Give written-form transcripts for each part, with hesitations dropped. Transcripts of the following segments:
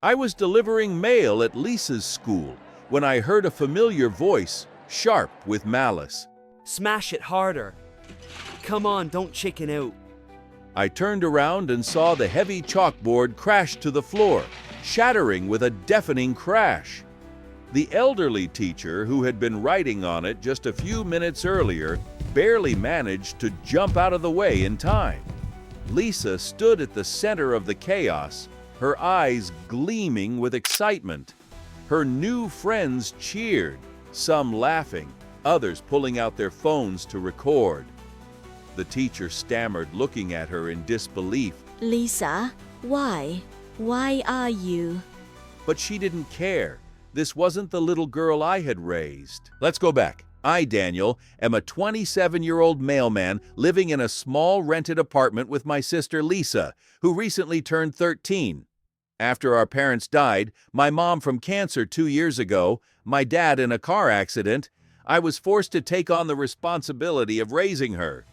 I was delivering mail at Lisa's school when I heard a familiar voice, sharp with malice. Smash it harder. Come on, don't chicken out. I turned around and saw the heavy chalkboard crash to the floor, shattering with a deafening crash. The elderly teacher who had been writing on it just a few minutes earlier barely managed to jump out of the way in time. Lisa stood at the center of the chaos, her eyes gleaming with excitement. Her new friends cheered, some laughing, others pulling out their phones to record. The teacher stammered, looking at her in disbelief. Lisa, why? Why are you? But she didn't care. This wasn't the little girl I had raised. Let's go back. I, Daniel, am a 27-year-old mailman living in a small rented apartment with my sister Lisa, who recently turned 13. After our parents died, my mom from cancer 2 years ago, my dad in a car accident, I was forced to take on the responsibility of raising her.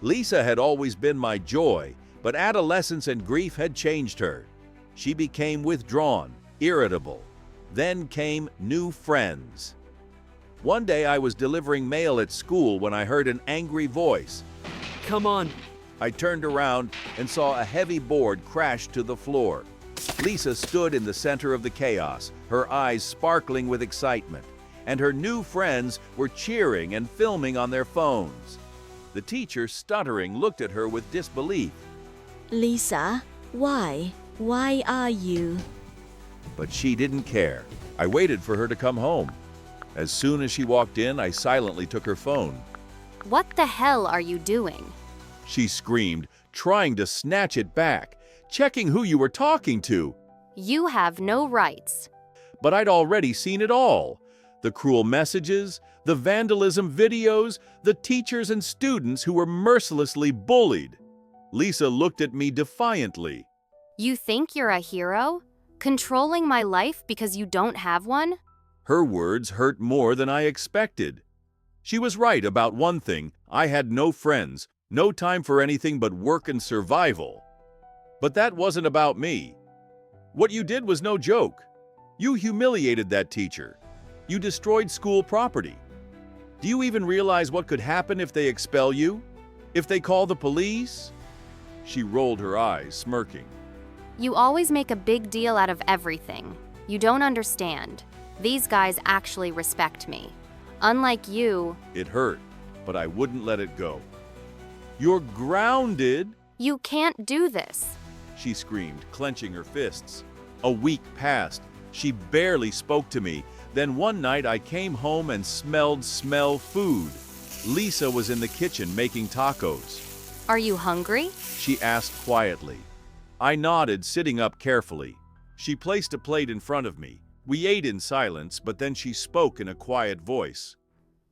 Lisa had always been my joy, but adolescence and grief had changed her. She became withdrawn, irritable. Then came new friends. One day I was delivering mail at school when I heard an angry voice. Come on. I turned around and saw a heavy board crash to the floor. Lisa stood in the center of the chaos, her eyes sparkling with excitement, and her new friends were cheering and filming on their phones. The teacher, stuttering, looked at her with disbelief. Lisa, why? Why are you? But she didn't care. I waited for her to come home. As soon as she walked in, I silently took her phone. What the hell are you doing? She screamed, trying to snatch it back, checking who you were talking to. You have no rights. But I'd already seen it all. The cruel messages, the vandalism videos, the teachers and students who were mercilessly bullied. Lisa looked at me defiantly. You think you're a hero? Controlling my life because you don't have one? Her words hurt more than I expected. She was right about one thing. I had no friends, no time for anything but work and survival. But that wasn't about me. What you did was no joke. You humiliated that teacher. You destroyed school property. Do you even realize what could happen if they expel you? If they call the police? She rolled her eyes, smirking. You always make a big deal out of everything. You don't understand. These guys actually respect me. Unlike you. It hurt, but I wouldn't let it go. You're grounded. You can't do this. She screamed, clenching her fists. A week passed. She barely spoke to me. Then one night I came home and smelled food. Lisa was in the kitchen making tacos. Are you hungry? She asked quietly. I nodded, sitting up carefully. She placed a plate in front of me. We ate in silence, but then she spoke in a quiet voice.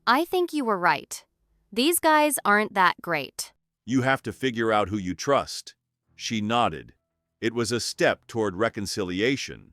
I think you were right. These guys aren't that great. You have to figure out who you trust. She nodded. It was a step toward reconciliation.